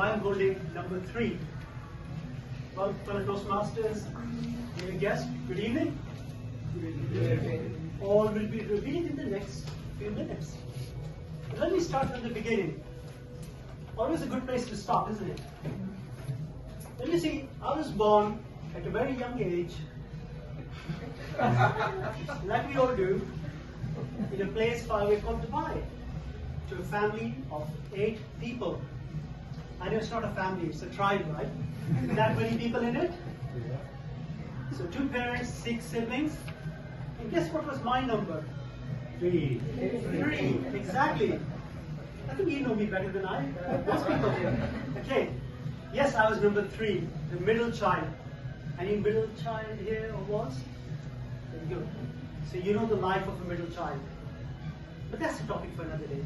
I'm holding number 3. Well, fellow Toastmasters, dear guests, good evening. All will be revealed in the next few minutes. But let me start from the beginning. Always a good place to start, isn't it? Well, you see, I was born at a very young age, like we all do, in a place far away called Dubai, to a family of 8 people. I know it's not a family, it's a tribe, right? That many people in it? So 2 parents, 6 siblings. And guess what was my number? 3. 3, exactly. I think you know me better than most people do. Okay. Yes, I was number 3, the middle child. Any middle child here or was? There you go. So you know the life of a middle child. But that's a topic for another day.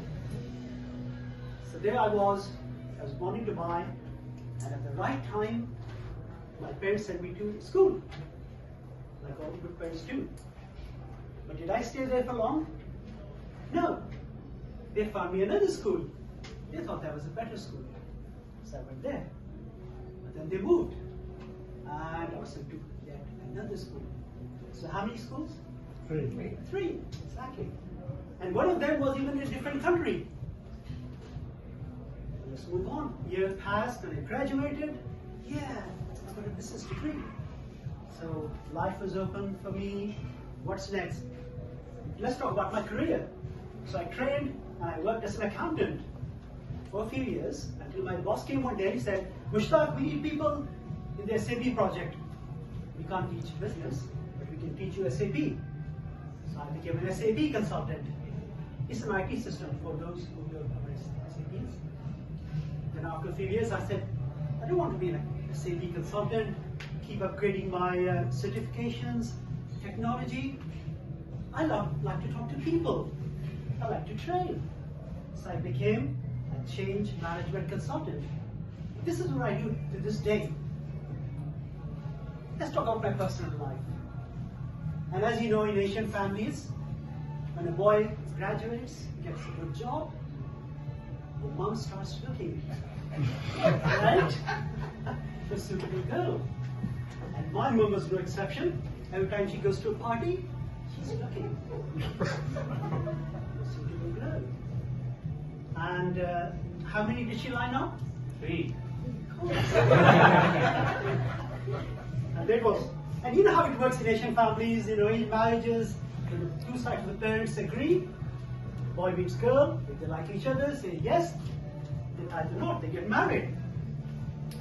So there I was born in Dubai, and at the right time, my parents sent me to school, like all good parents do. But did I stay there for long? No. They found me another school. They thought that was a better school. So I went there. But then they moved. And I was sent to yet another school. So how many schools? 3. 3, exactly. And one of them was even in a different country. Let's move on. Years passed and I graduated. Yeah, I got a business degree. So life was open for me. What's next? Let's talk about my career. So I trained and I worked as an accountant for a few years until my boss came one day and said, Mushtaq, we need people in the SAP project. We can't teach business, but we can teach you SAP. So I became an SAP consultant. It's an IT system for those who don't know SAPs. Then after a few years, I said, I don't want to be an SAP consultant, keep upgrading my certifications, technology. I like to talk to people. I like to train. So I became a change management consultant. This is what I do to this day. Let's talk about my personal life. And as you know, in Asian families, when a boy graduates, gets a good job, the mom starts looking, right? For a suitable girl. And my mom was no exception. Every time she goes to a party, she's looking for a suitable girl. And how many did she line up? 3. Cool. And that was, and you know how it works in Asian families, in arranged marriages, when the 2 sides of the parents agree, boy meets girl, if they like each other, say yes, they either not, they get married.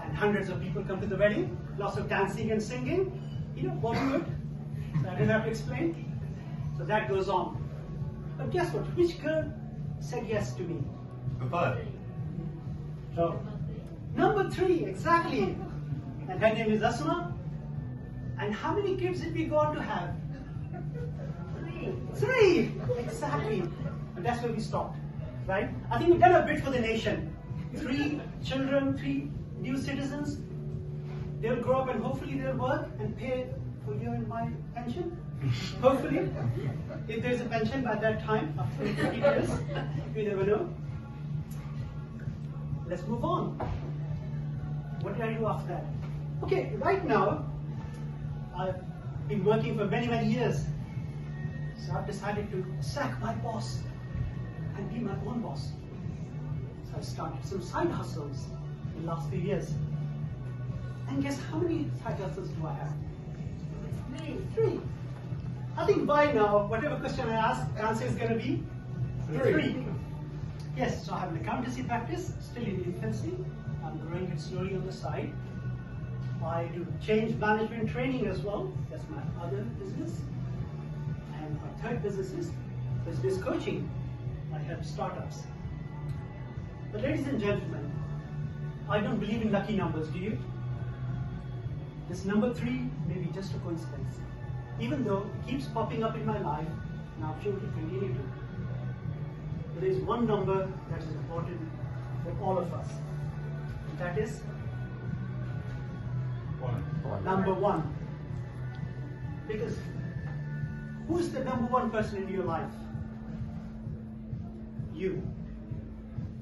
And hundreds of people come to the wedding, lots of dancing and singing, you know, Bollywood, so I don't have to explain. So that goes on. But guess what, which girl said yes to me? So, number 3, exactly. And her name is Asma. And how many kids did we go on to have? 3, exactly. And that's where we stopped, right? I think we've done a bit for the nation. 3 children, 3 new citizens. They'll grow up and hopefully they'll work and pay for you and my pension. Hopefully, if there's a pension by that time, after 20 years, we never know. Let's move on. What did I do after that? Okay, right now, I've been working for many, many years. So I've decided to sack my boss and be my own boss. So I started some side hustles in the last few years. And guess how many side hustles do I have? 3. I think by now, whatever question I ask, the answer is going to be 3. Yes, so I have an accountancy practice, still in infancy. I'm growing it slowly on the side. I do change management training as well. That's my other business. And my third business is business coaching. I help startups. But ladies and gentlemen, I don't believe in lucky numbers, do you? This number 3 may be just a coincidence, even though it keeps popping up in my life, and I'm sure it will continue to. But there is one number that is important for all of us, and that is number 1. Because who's the number 1 person in your life? You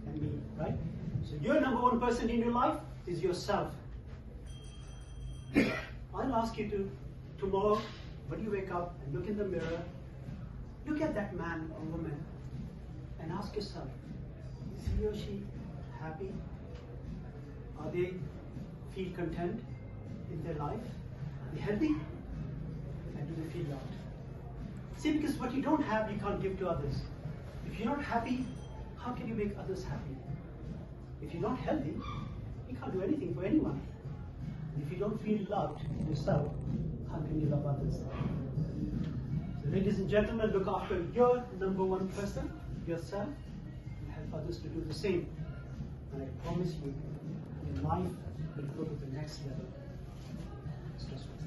and me, right? So So your number one person in your life is yourself. I'll ask you to, tomorrow, when you wake up and look in the mirror, look at that man or woman and ask yourself, is he or she happy? Are they feel content in their life? Are they healthy? And do they feel loved? See, because what you don't have, you can't give to others. If you're not happy, how can you make others happy? If you're not healthy, you can't do anything for anyone. And if you don't feel loved yourself, how can you love others? So ladies and gentlemen, look after your number one person, yourself, and help others to do the same. And I promise you, your life will go to the next level. Stress-free.